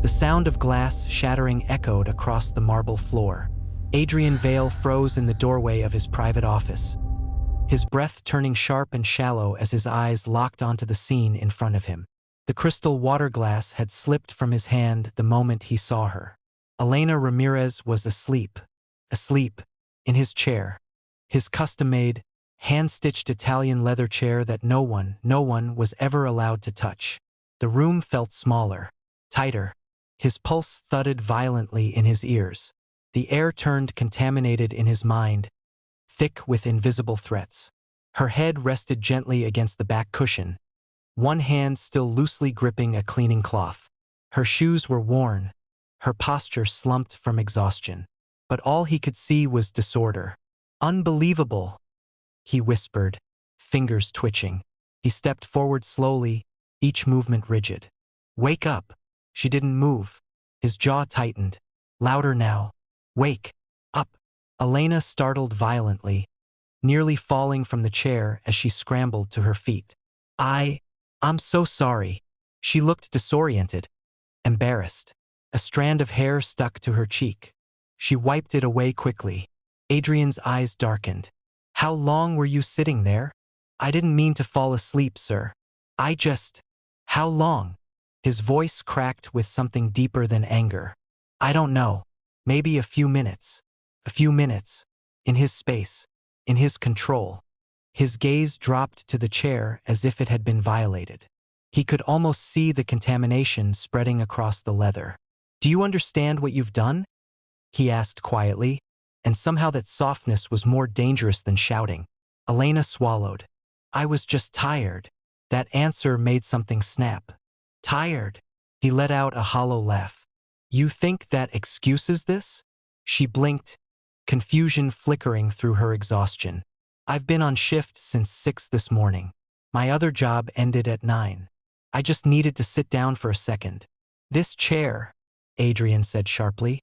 The sound of glass shattering echoed across the marble floor. Adrian Vale froze in the doorway of his private office, his breath turning sharp and shallow as his eyes locked onto the scene in front of him. The crystal water glass had slipped from his hand the moment he saw her. Elena Ramirez was asleep, in his chair, his custom-made, hand-stitched Italian leather chair that no one was ever allowed to touch. The room felt smaller, tighter. His pulse thudded violently in his ears. The air turned contaminated in his mind, thick with invisible threats. Her head rested gently against the back cushion, one hand still loosely gripping a cleaning cloth. Her shoes were worn, her posture slumped from exhaustion. But all he could see was disorder. "Unbelievable," he whispered, fingers twitching. He stepped forward slowly, each movement rigid. "Wake up." She didn't move. His jaw tightened. Louder now. "Wake up." Elena startled violently, nearly falling from the chair as she scrambled to her feet. I'm so sorry." She looked disoriented, embarrassed. A strand of hair stuck to her cheek. She wiped it away quickly. Adrian's eyes darkened. "How long were you sitting there?" "I didn't mean to fall asleep, sir. How long?" His voice cracked with something deeper than anger. "I don't know. Maybe a few minutes." A few minutes. In his space. In his control. His gaze dropped to the chair as if it had been violated. He could almost see the contamination spreading across the leather. "Do you understand what you've done?" he asked quietly, and somehow that softness was more dangerous than shouting. Elena swallowed. "I was just tired." That answer made something snap. "Tired?" He let out a hollow laugh. "You think that excuses this?" She blinked, confusion flickering through her exhaustion. "I've been on shift since 6 this morning. My other job ended at 9. I just needed to sit down for a second." "This chair," Adrian said sharply,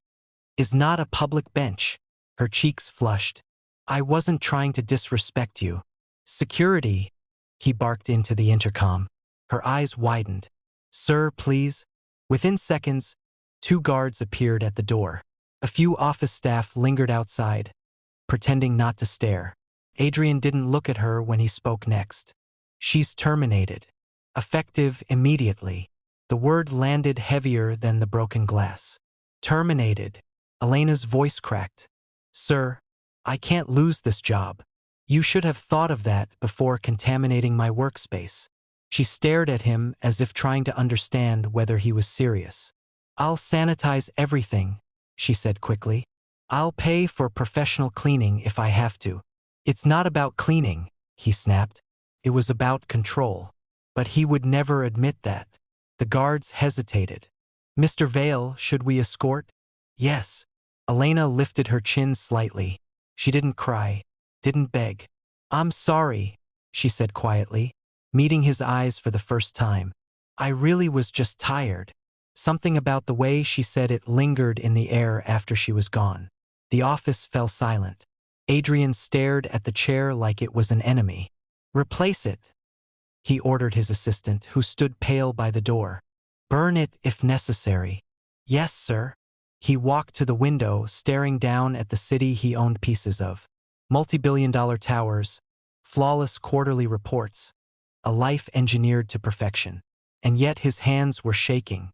"is not a public bench." Her cheeks flushed. "I wasn't trying to disrespect you." "Security," he barked into the intercom. Her eyes widened. "Sir, please." Within seconds, 2 guards appeared at the door. A few office staff lingered outside, pretending not to stare. Adrian didn't look at her when he spoke next. "She's terminated. Effective immediately." The word landed heavier than the broken glass. "Terminated." Elena's voice cracked. "Sir, I can't lose this job. You should have thought of that before contaminating my workspace." She stared at him as if trying to understand whether he was serious. "I'll sanitize everything," she said quickly. "I'll pay for professional cleaning if I have to." "It's not about cleaning," he snapped. It was about control. But he would never admit that. The guards hesitated. "Mr. Vale, should we escort?" "Yes." Elena lifted her chin slightly. She didn't cry, didn't beg. "I'm sorry," she said quietly, meeting his eyes for the first time. "I really was just tired." Something about the way she said it lingered in the air after she was gone. The office fell silent. Adrian stared at the chair like it was an enemy. "Replace it," he ordered his assistant, who stood pale by the door. "Burn it if necessary." "Yes, sir." He walked to the window, staring down at the city he owned pieces of. Multi-billion-dollar towers, flawless quarterly reports, a life engineered to perfection. And yet his hands were shaking.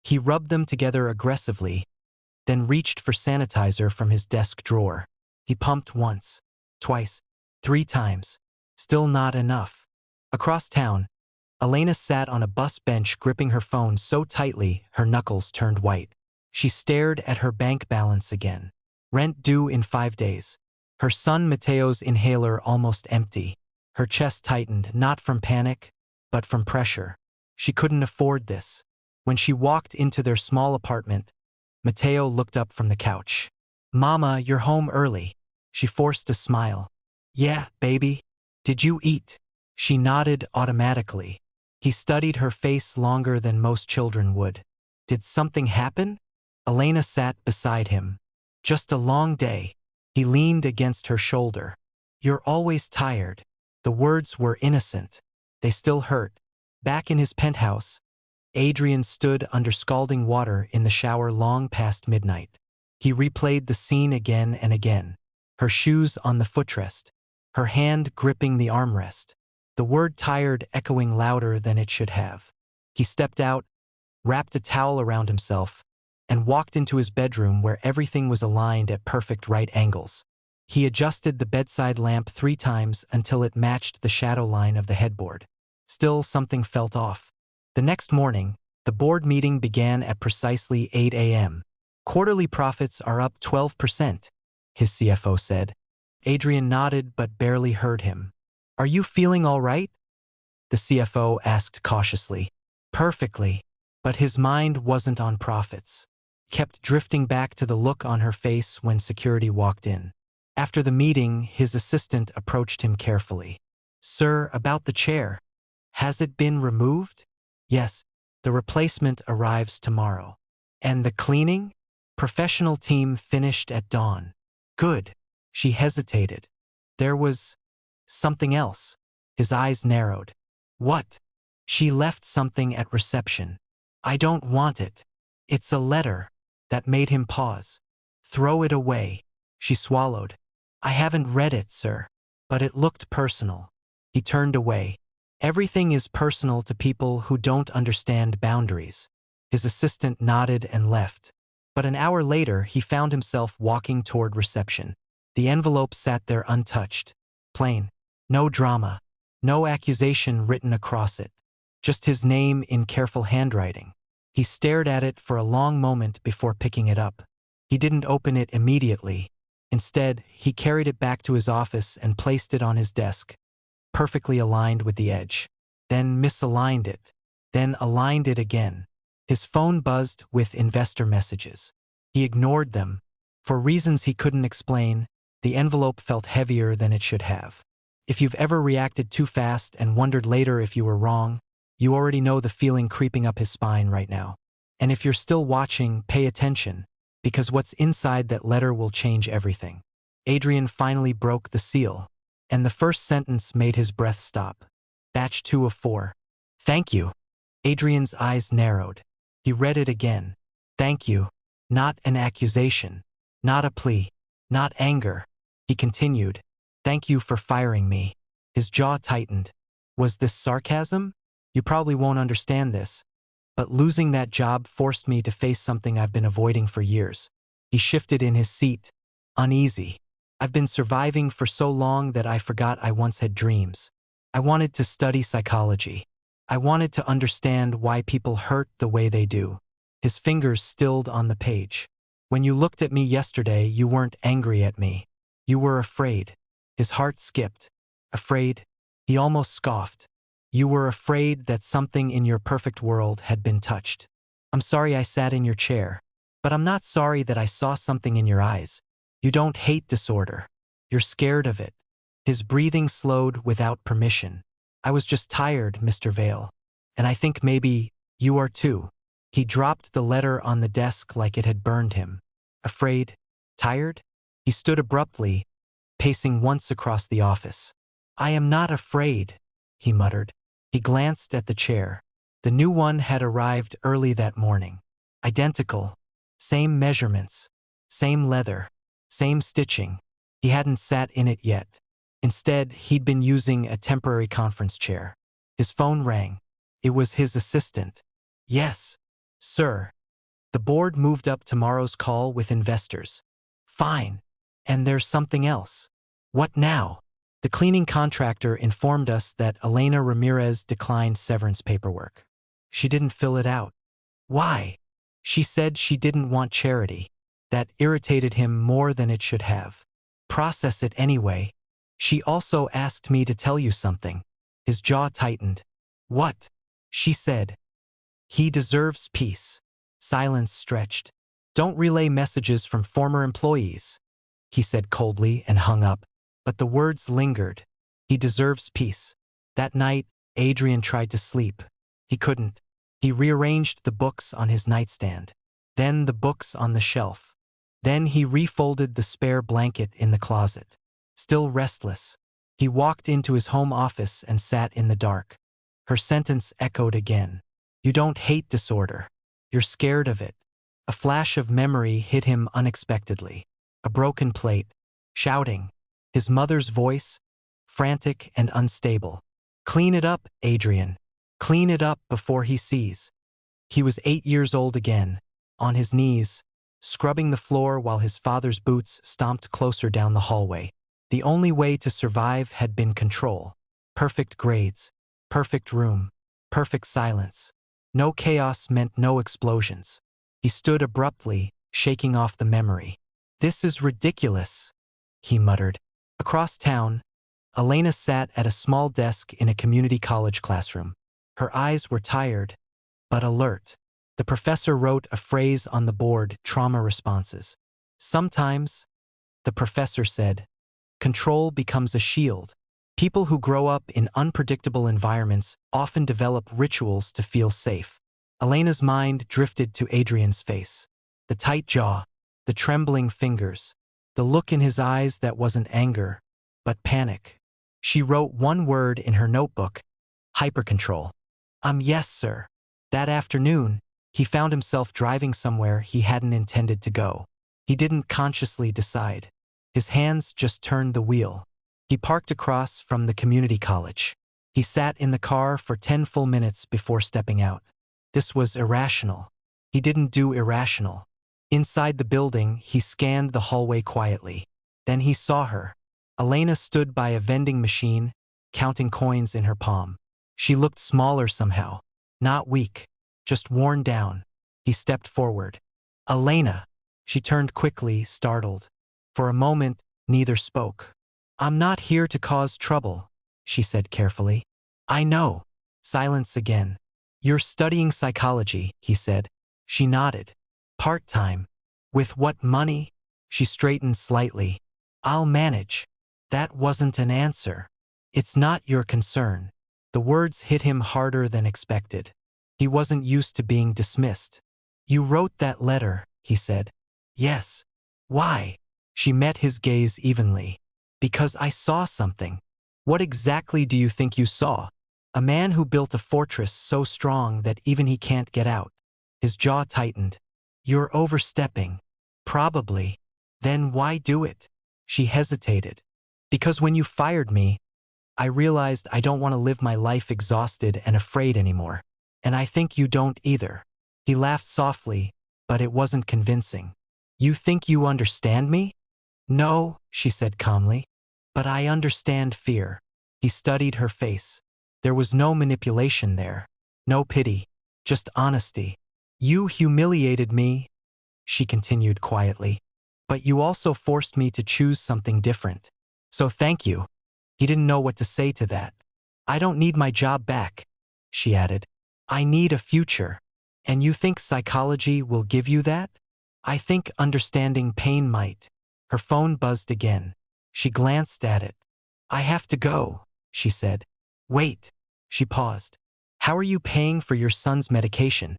He rubbed them together aggressively, then reached for sanitizer from his desk drawer. He pumped once, twice, 3 times. Still not enough. Across town, Elena sat on a bus bench gripping her phone so tightly her knuckles turned white. She stared at her bank balance again. Rent due in 5 days. Her son Mateo's inhaler almost empty. Her chest tightened, not from panic, but from pressure. She couldn't afford this. When she walked into their small apartment, Mateo looked up from the couch. "Mama, you're home early." She forced a smile. "Yeah, baby. Did you eat?" She nodded automatically. He studied her face longer than most children would. "Did something happen?" Elena sat beside him. "Just a long day." He leaned against her shoulder. "You're always tired." The words were innocent. They still hurt. Back in his penthouse, Adrian stood under scalding water in the shower long past midnight. He replayed the scene again and again. Her shoes on the footrest, her hand gripping the armrest, the word tired echoing louder than it should have. He stepped out, wrapped a towel around himself, and walked into his bedroom where everything was aligned at perfect right angles. He adjusted the bedside lamp 3 times until it matched the shadow line of the headboard. Still, something felt off. The next morning, the board meeting began at precisely 8 a.m. "Quarterly profits are up 12%, his CFO said. Adrian nodded but barely heard him. "Are you feeling all right?" the CFO asked cautiously. "Perfectly." But his mind wasn't on profits. Kept drifting back to the look on her face when security walked in. After the meeting, his assistant approached him carefully. "Sir, about the chair. Has it been removed?" "Yes, the replacement arrives tomorrow." "And the cleaning?" "Professional team finished at dawn." "Good." She hesitated. There was something else. His eyes narrowed. "What?" "She left something at reception." "I don't want it." "It's a letter." That made him pause. "Throw it away." She swallowed. "I haven't read it, sir." But it looked personal. He turned away. Everything is personal to people who don't understand boundaries. His assistant nodded and left. But an hour later, he found himself walking toward reception. The envelope sat there untouched. Plain. No drama. No accusation written across it. Just his name in careful handwriting. He stared at it for a long moment before picking it up. He didn't open it immediately. Instead, he carried it back to his office and placed it on his desk, perfectly aligned with the edge. Then misaligned it. Then aligned it again. His phone buzzed with investor messages. He ignored them. For reasons he couldn't explain, the envelope felt heavier than it should have. If you've ever reacted too fast and wondered later if you were wrong, you already know the feeling creeping up his spine right now. And if you're still watching, pay attention, because what's inside that letter will change everything. Adrian finally broke the seal, and the first sentence made his breath stop. Batch 2 of 4. "Thank you." Adrian's eyes narrowed. He read it again. "Thank you." Not an accusation. Not a plea. Not anger. He continued. "Thank you for firing me." His jaw tightened. Was this sarcasm? You probably won't understand this, but losing that job forced me to face something I've been avoiding for years. He shifted in his seat, uneasy. "I've been surviving for so long that I forgot I once had dreams. I wanted to study psychology. I wanted to understand why people hurt the way they do." His fingers stilled on the page. "When you looked at me yesterday, you weren't angry at me. You were afraid." His heart skipped. "Afraid?" He almost scoffed. "You were afraid that something in your perfect world had been touched. I'm sorry I sat in your chair, but I'm not sorry that I saw something in your eyes. You don't hate disorder. You're scared of it." His breathing slowed without permission. "I was just tired, Mr. Vale. And I think maybe you are too." He dropped the letter on the desk like it had burned him. "Afraid? Tired?" He stood abruptly, pacing once across the office. "I am not afraid," he muttered. He glanced at the chair. The new one had arrived early that morning. Identical. Same measurements. Same leather. Same stitching. He hadn't sat in it yet. Instead, he'd been using a temporary conference chair. His phone rang. It was his assistant. "Yes, sir. The board moved up tomorrow's call with investors." "Fine. And there's something else." "What now?" "The cleaning contractor informed us that Elena Ramirez declined severance paperwork. She didn't fill it out." "Why?" "She said she didn't want charity. That irritated him more than it should have." "Process it anyway." "She also asked me to tell you something." His jaw tightened. "What?" "She said he deserves peace." Silence stretched. "Don't relay messages from former employees," he said coldly and hung up. But the words lingered. He deserves peace. That night, Adrian tried to sleep. He couldn't. He rearranged the books on his nightstand. Then the books on the shelf. Then he refolded the spare blanket in the closet. Still restless, he walked into his home office and sat in the dark. Her sentence echoed again. You don't hate disorder. You're scared of it. A flash of memory hit him unexpectedly. A broken plate. Shouting. His mother's voice, frantic and unstable. Clean it up, Adrian. Clean it up before he sees. He was 8 years old again, on his knees, scrubbing the floor while his father's boots stomped closer down the hallway. The only way to survive had been control. Perfect grades, perfect room, perfect silence. No chaos meant no explosions. He stood abruptly, shaking off the memory. "This is ridiculous," he muttered. Across town, Elena sat at a small desk in a community college classroom. Her eyes were tired, but alert. The professor wrote a phrase on the board, trauma responses. Sometimes, the professor said, control becomes a shield. People who grow up in unpredictable environments often develop rituals to feel safe. Elena's mind drifted to Adrian's face. The tight jaw, the trembling fingers, the look in his eyes that wasn't anger, but panic. She wrote one word in her notebook, hypercontrol. Yes, sir. That afternoon, he found himself driving somewhere he hadn't intended to go. He didn't consciously decide. His hands just turned the wheel. He parked across from the community college. He sat in the car for 10 full minutes before stepping out. This was irrational. He didn't do irrational. Inside the building, he scanned the hallway quietly. Then he saw her. Elena stood by a vending machine, counting coins in her palm. She looked smaller somehow. Not weak, just worn down. He stepped forward. Elena! She turned quickly, startled. For a moment, neither spoke. I'm not here to cause trouble, she said carefully. I know. Silence again. You're studying psychology, he said. She nodded. Part-time. With what money? She straightened slightly. I'll manage. That wasn't an answer. It's not your concern. The words hit him harder than expected. He wasn't used to being dismissed. You wrote that letter, he said. Yes. Why? She met his gaze evenly. Because I saw something. What exactly do you think you saw? A man who built a fortress so strong that even he can't get out. His jaw tightened. You're overstepping. Probably. Then why do it? She hesitated. Because when you fired me, I realized I don't want to live my life exhausted and afraid anymore. And I think you don't either. He laughed softly, but it wasn't convincing. You think you understand me? No, she said calmly. But I understand fear. He studied her face. There was no manipulation there. No pity. Just honesty. You humiliated me, she continued quietly. But you also forced me to choose something different. So thank you. He didn't know what to say to that. I don't need my job back, she added. I need a future. And you think psychology will give you that? I think understanding pain might. Her phone buzzed again. She glanced at it. I have to go, she said. Wait. She paused. How are you paying for your son's medication?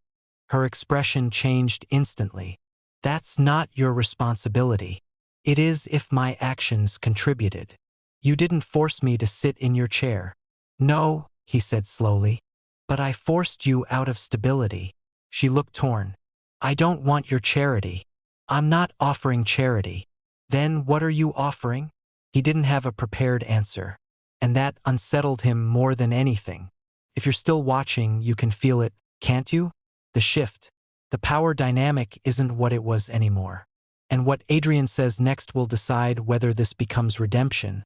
Her expression changed instantly. That's not your responsibility. It is if my actions contributed. You didn't force me to sit in your chair. No, he said slowly. But I forced you out of stability. She looked torn. I don't want your charity. I'm not offering charity. Then what are you offering? He didn't have a prepared answer. And that unsettled him more than anything. If you're still watching, you can feel it, can't you? The shift. The power dynamic isn't what it was anymore. And what Adrian says next will decide whether this becomes redemption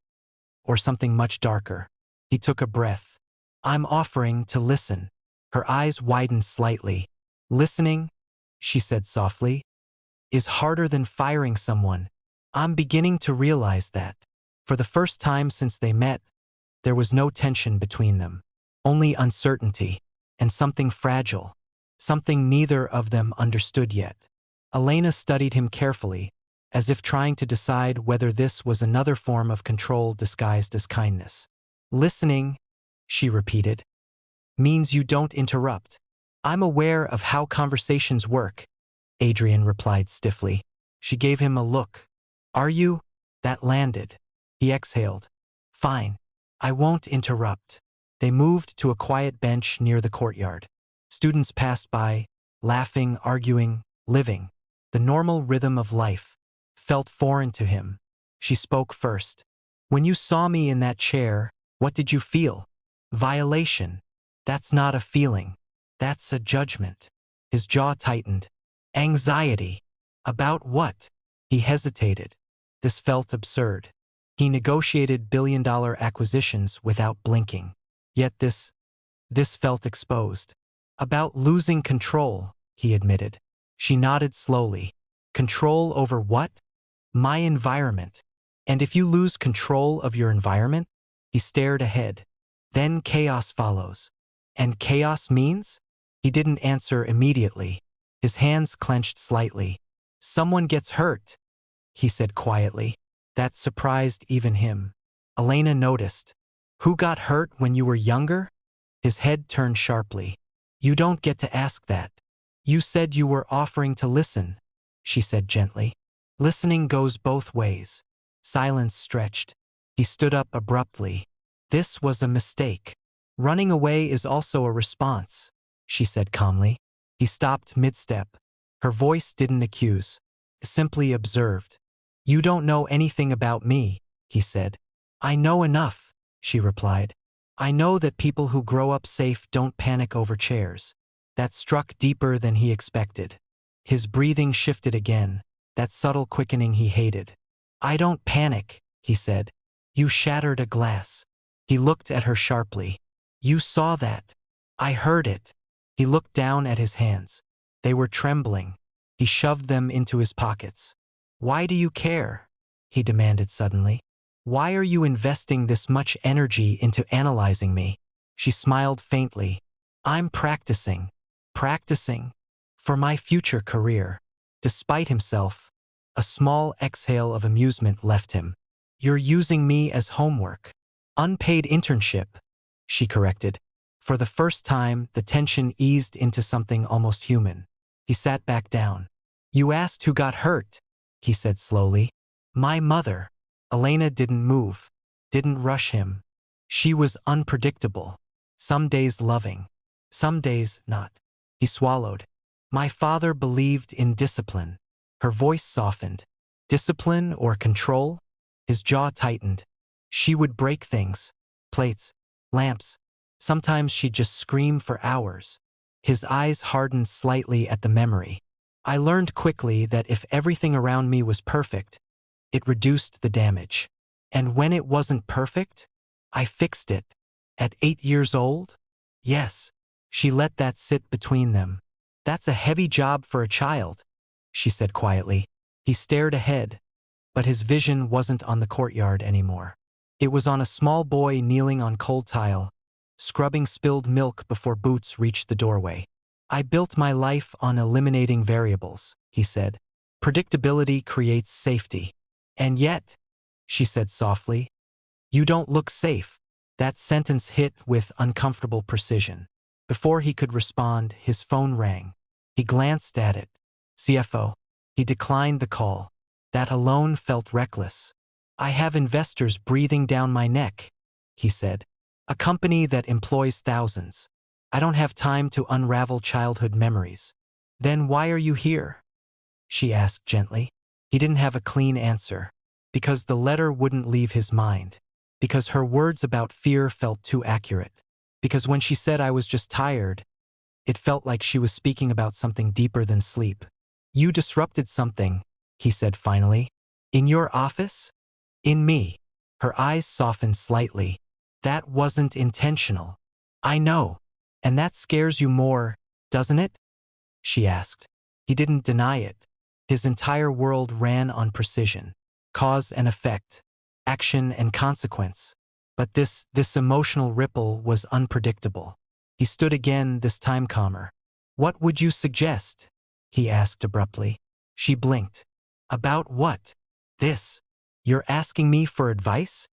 or something much darker. He took a breath. I'm offering to listen. Her eyes widened slightly. Listening, she said softly, is harder than firing someone. I'm beginning to realize that. For the first time since they met, there was no tension between them. Only uncertainty, and something fragile. Something neither of them understood yet. Elena studied him carefully, as if trying to decide whether this was another form of control disguised as kindness. Listening, she repeated, means you don't interrupt. I'm aware of how conversations work, Adrian replied stiffly. She gave him a look. Are you? That landed. He exhaled. Fine. I won't interrupt. They moved to a quiet bench near the courtyard. Students passed by, laughing, arguing, living. The normal rhythm of life felt foreign to him. She spoke first. When you saw me in that chair, what did you feel? Violation. That's not a feeling. That's a judgment. His jaw tightened. Anxiety. About what? He hesitated. This felt absurd. He negotiated billion-dollar acquisitions without blinking. Yet this felt exposed. About losing control, he admitted. She nodded slowly. Control over what? My environment. And if you lose control of your environment? He stared ahead. Then chaos follows. And chaos means? He didn't answer immediately. His hands clenched slightly. Someone gets hurt, he said quietly. That surprised even him. Elena noticed. Who got hurt when you were younger? His head turned sharply. You don't get to ask that. You said you were offering to listen, she said gently. Listening goes both ways. Silence stretched. He stood up abruptly. This was a mistake. Running away is also a response, she said calmly. He stopped mid-step. Her voice didn't accuse, simply observed. You don't know anything about me, he said. I know enough, she replied. I know that people who grow up safe don't panic over chairs. That struck deeper than he expected. His breathing shifted again, that subtle quickening he hated. I don't panic, he said. You shattered a glass. He looked at her sharply. You saw that. I heard it. He looked down at his hands. They were trembling. He shoved them into his pockets. Why do you care? He demanded suddenly. Why are you investing this much energy into analyzing me? She smiled faintly. I'm practicing. Practicing. For my future career. Despite himself, a small exhale of amusement left him. You're using me as homework. Unpaid internship, she corrected. For the first time, the tension eased into something almost human. He sat back down. You asked who got hurt, he said slowly. My mother. Elena didn't move, didn't rush him. She was unpredictable. Some days loving, some days not. He swallowed. My father believed in discipline. Her voice softened. Discipline or control? His jaw tightened. She would break things. Plates, lamps. Sometimes she'd just scream for hours. His eyes hardened slightly at the memory. I learned quickly that if everything around me was perfect, it reduced the damage. And when it wasn't perfect, I fixed it. At 8 years old? Yes. She let that sit between them. That's a heavy job for a child, she said quietly. He stared ahead, but his vision wasn't on the courtyard anymore. It was on a small boy kneeling on cold tile, scrubbing spilled milk before boots reached the doorway. I built my life on eliminating variables, he said. Predictability creates safety. And yet, she said softly, you don't look safe. That sentence hit with uncomfortable precision. Before he could respond, his phone rang. He glanced at it. CFO. He declined the call. That alone felt reckless. I have investors breathing down my neck, he said. A company that employs thousands. I don't have time to unravel childhood memories. Then why are you here? She asked gently. He didn't have a clean answer. Because the letter wouldn't leave his mind. Because her words about fear felt too accurate. Because when she said I was just tired, it felt like she was speaking about something deeper than sleep. You disrupted something, he said finally. In your office? In me. Her eyes softened slightly. That wasn't intentional. I know. And that scares you more, doesn't it? She asked. He didn't deny it. His entire world ran on precision. Cause and effect. Action and consequence. But this emotional ripple was unpredictable. He stood again, this time calmer. What would you suggest? He asked abruptly. She blinked. About what? This. You're asking me for advice?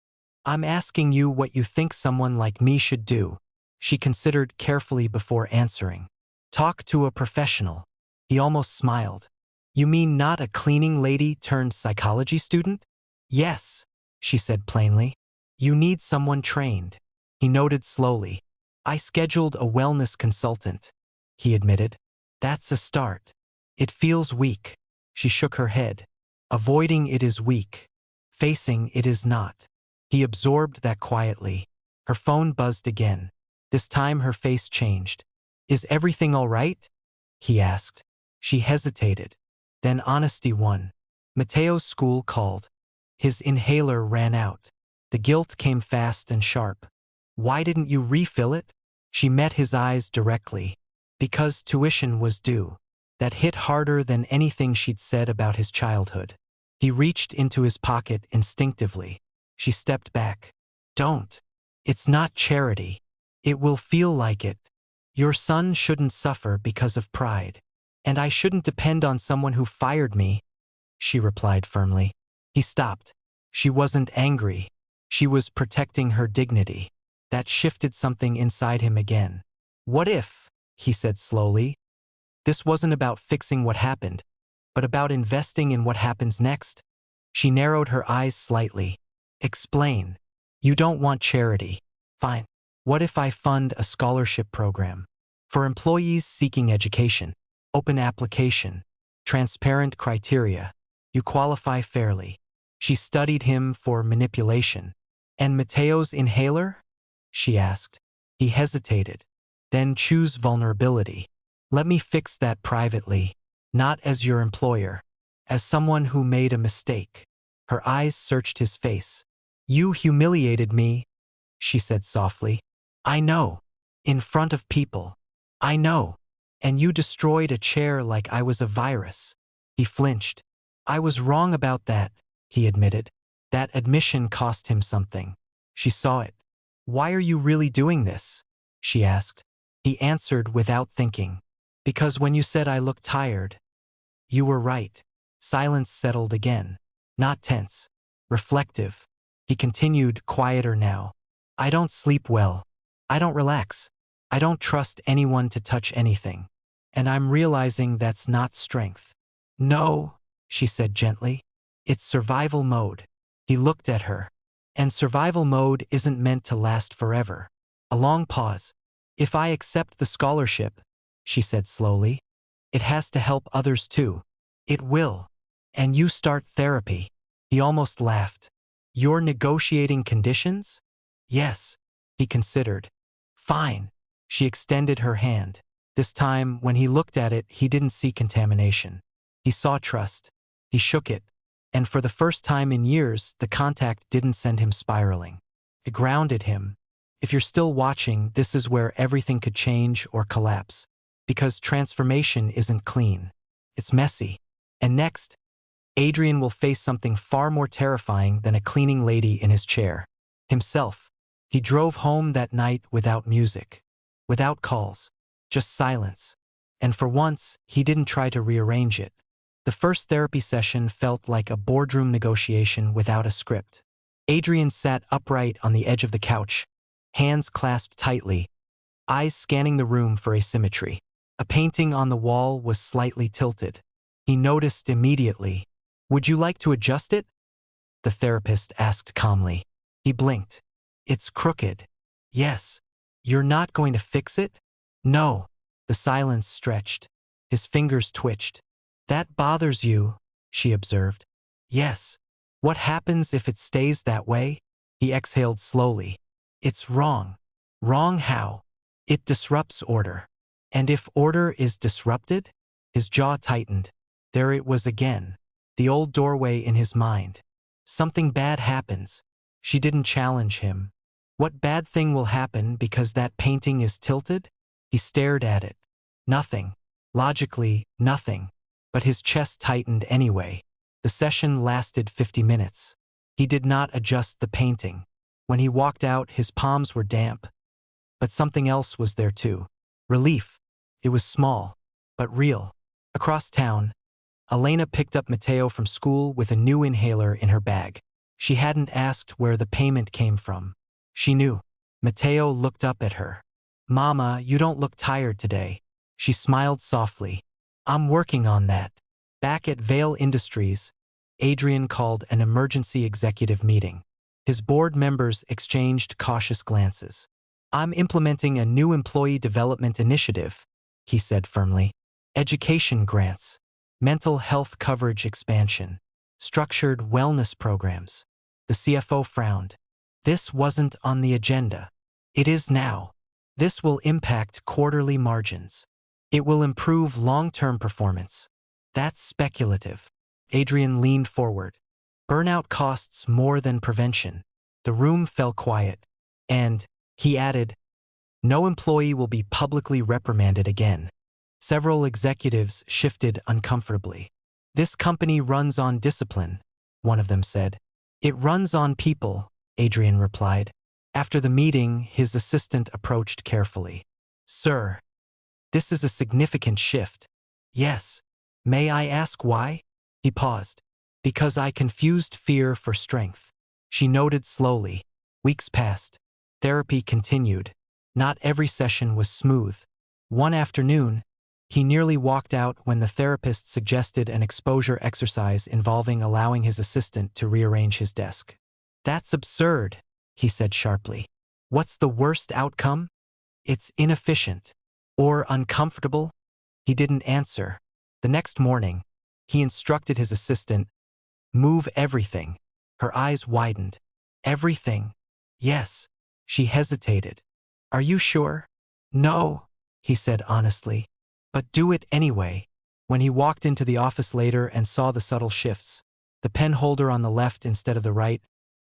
I'm asking you what you think someone like me should do. She considered carefully before answering. Talk to a professional. He almost smiled. You mean not a cleaning lady turned psychology student? Yes, she said plainly. You need someone trained. He noted slowly. I scheduled a wellness consultant. he admitted. That's a start. It feels weak. She shook her head. Avoiding it is weak. Facing it is not. He absorbed that quietly. Her phone buzzed again. This time her face changed. Is everything all right? He asked. She hesitated. Then honesty won. Mateo's school called. His inhaler ran out. The guilt came fast and sharp. Why didn't you refill it? She met his eyes directly. Because tuition was due. That hit harder than anything she'd said about his childhood. He reached into his pocket instinctively. She stepped back. Don't. It's not charity. It will feel like it. Your son shouldn't suffer because of pride. And I shouldn't depend on someone who fired me, she replied firmly. He stopped. She wasn't angry. She was protecting her dignity. That shifted something inside him again. What if, he said slowly, this wasn't about fixing what happened, but about investing in what happens next? She narrowed her eyes slightly. Explain. You don't want charity. Fine. What if I fund a scholarship program? For employees seeking education. Open application. Transparent criteria. You qualify fairly. She studied him for manipulation. And Mateo's inhaler? She asked. He hesitated. Then choose vulnerability. Let me fix that privately. Not as your employer. As someone who made a mistake. Her eyes searched his face. You humiliated me, she said softly. I know. In front of people. I know. And you destroyed a chair like I was a virus. He flinched. I was wrong about that, he admitted. That admission cost him something. She saw it. Why are you really doing this? She asked. He answered without thinking. Because when you said I looked tired, you were right. Silence settled again. Not tense. Reflective. He continued, quieter now. I don't sleep well. I don't relax. I don't trust anyone to touch anything. And I'm realizing that's not strength. No, she said gently. It's survival mode. He looked at her. And survival mode isn't meant to last forever. A long pause. If I accept the scholarship, she said slowly, it has to help others too. It will. And you start therapy. He almost laughed. You're negotiating conditions? Yes, he considered. Fine. She extended her hand. This time, when he looked at it, he didn't see contamination. He saw trust. He shook it. And for the first time in years, the contact didn't send him spiraling. It grounded him. If you're still watching, this is where everything could change or collapse. Because transformation isn't clean. It's messy. And next, Adrian will face something far more terrifying than a cleaning lady in his chair. Himself. He drove home that night without music. Without calls. Just silence. And for once, he didn't try to rearrange it. The first therapy session felt like a boardroom negotiation without a script. Adrian sat upright on the edge of the couch, hands clasped tightly, eyes scanning the room for asymmetry. A painting on the wall was slightly tilted. He noticed immediately. Would you like to adjust it? The therapist asked calmly. He blinked. It's crooked. Yes. You're not going to fix it? No. The silence stretched. His fingers twitched. That bothers you, she observed. Yes. What happens if it stays that way? He exhaled slowly. It's wrong. Wrong how? It disrupts order. And if order is disrupted? His jaw tightened. There it was again. The old doorway in his mind. Something bad happens. She didn't challenge him. What bad thing will happen because that painting is tilted? He stared at it. Nothing. Logically, nothing. But his chest tightened anyway. The session lasted 50 minutes. He did not adjust the painting. When he walked out, his palms were damp. But something else was there too. Relief. It was small, but real. Across town, Elena picked up Mateo from school with a new inhaler in her bag. She hadn't asked where the payment came from. She knew. Mateo looked up at her. Mama, you don't look tired today. She smiled softly. I'm working on that. Back at Vale Industries, Adrian called an emergency executive meeting. His board members exchanged cautious glances. I'm implementing a new employee development initiative, he said firmly. Education grants, mental health coverage expansion, structured wellness programs. The CFO frowned. This wasn't on the agenda. It is now. This will impact quarterly margins. It will improve long-term performance. That's speculative. Adrian leaned forward. Burnout costs more than prevention. The room fell quiet. And, he added, no employee will be publicly reprimanded again. Several executives shifted uncomfortably. This company runs on discipline, one of them said. It runs on people, Adrian replied. After the meeting, his assistant approached carefully. Sir, this is a significant shift. Yes. May I ask why? He paused. Because I confused fear for strength. She noted slowly. Weeks passed. Therapy continued. Not every session was smooth. One afternoon, he nearly walked out when the therapist suggested an exposure exercise involving allowing his assistant to rearrange his desk. That's absurd, he said sharply. What's the worst outcome? It's inefficient. Or uncomfortable? He didn't answer. The next morning, he instructed his assistant, move everything. Her eyes widened. Everything? Yes. She hesitated. Are you sure? No, he said honestly. But do it anyway. When he walked into the office later and saw the subtle shifts, the pen holder on the left instead of the right,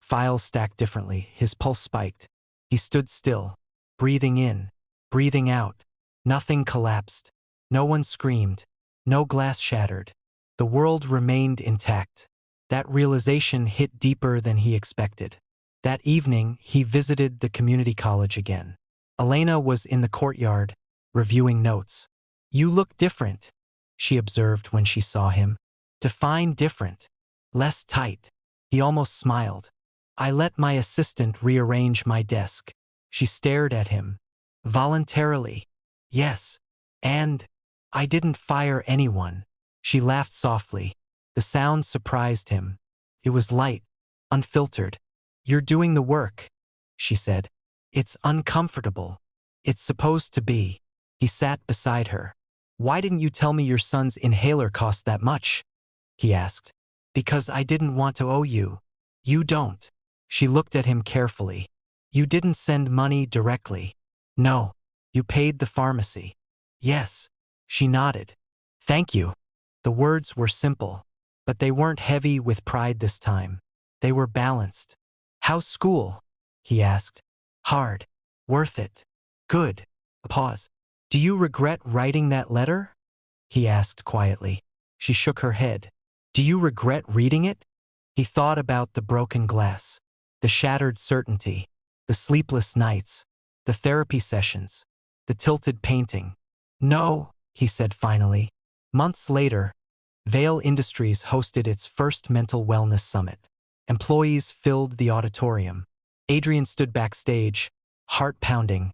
files stacked differently, his pulse spiked. He stood still, breathing in, breathing out. Nothing collapsed. No one screamed. No glass shattered. The world remained intact. That realization hit deeper than he expected. That evening, he visited the community college again. Elena was in the courtyard, reviewing notes. You look different, she observed when she saw him. Define different. Less tight. He almost smiled. I let my assistant rearrange my desk. She stared at him. Voluntarily. Yes. And I didn't fire anyone. She laughed softly. The sound surprised him. It was light, unfiltered. You're doing the work, she said. It's uncomfortable. It's supposed to be. He sat beside her. Why didn't you tell me your son's inhaler cost that much? He asked. Because I didn't want to owe you. You don't. She looked at him carefully. You didn't send money directly. No. You paid the pharmacy. Yes. She nodded. Thank you. The words were simple, but they weren't heavy with pride this time. They were balanced. How's school? He asked. Hard. Worth it. Good. A pause. Do you regret writing that letter? He asked quietly. She shook her head. Do you regret reading it? He thought about the broken glass, the shattered certainty, the sleepless nights, the therapy sessions, the tilted painting. No, he said finally. Months later, Vail Industries hosted its first mental wellness summit. Employees filled the auditorium. Adrian stood backstage, heart pounding.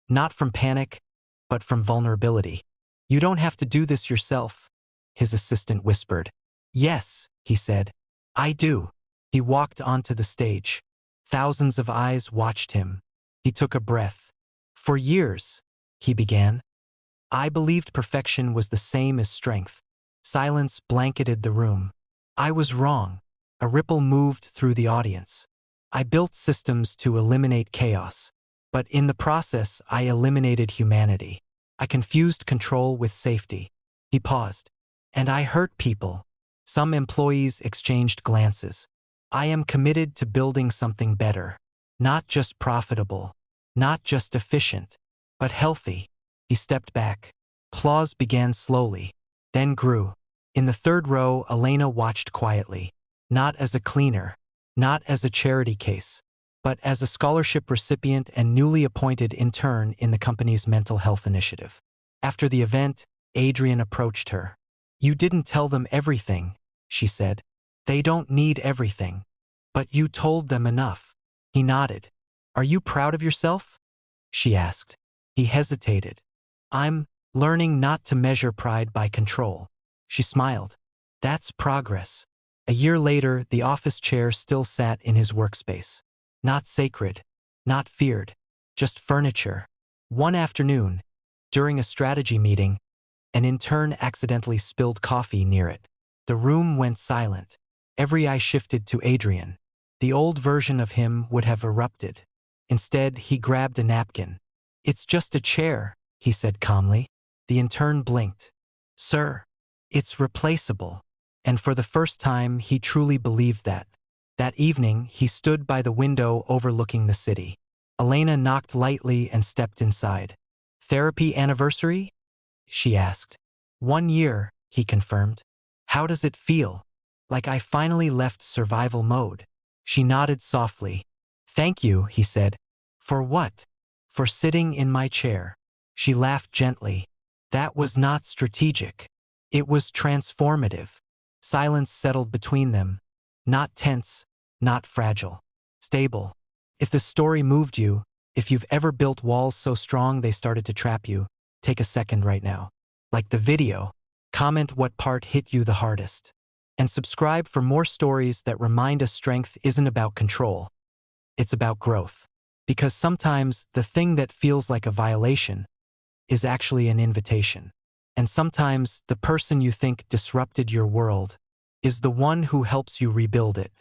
Not from panic, but from vulnerability. You don't have to do this yourself, his assistant whispered. Yes, he said. I do. He walked onto the stage. Thousands of eyes watched him. He took a breath. For years, he began, I believed perfection was the same as strength. Silence blanketed the room. I was wrong. A ripple moved through the audience. I built systems to eliminate chaos. But in the process, I eliminated humanity. I confused control with safety. He paused. And I hurt people. Some employees exchanged glances. I am committed to building something better. Not just profitable. Not just efficient. But healthy. He stepped back. Applause began slowly, then grew. In the third row, Elena watched quietly. Not as a cleaner. Not as a charity case. But as a scholarship recipient and newly appointed intern in the company's mental health initiative. After the event, Adrian approached her. You didn't tell them everything, she said. They don't need everything. But you told them enough. He nodded. Are you proud of yourself? She asked. He hesitated. I'm learning not to measure pride by control. She smiled. That's progress. A year later, the office chair still sat in his workspace. Not sacred, not feared, just furniture. One afternoon, During a strategy meeting, an intern accidentally spilled coffee near it. The room went silent. Every eye shifted to Adrian. The old version of him would have erupted. Instead, he grabbed a napkin. "It's just a chair," he said calmly. The intern blinked. "Sir, it's replaceable." And for the first time, he truly believed that. That evening, he stood by the window overlooking the city. Elena knocked lightly and stepped inside. "Therapy anniversary?" she asked. "1 year," he confirmed. "How does it feel?" "Like I finally left survival mode." She nodded softly. "Thank you," he said. "For what?" "For sitting in my chair." She laughed gently. "That was not strategic. It was transformative." Silence settled between them. Not tense, not fragile. Stable. If the story moved you, if you've ever built walls so strong they started to trap you, take a second right now. Like the video, comment what part hit you the hardest. And subscribe for more stories that remind us strength isn't about control. It's about growth. Because sometimes the thing that feels like a violation is actually an invitation. And sometimes the person you think disrupted your world is the one who helps you rebuild it.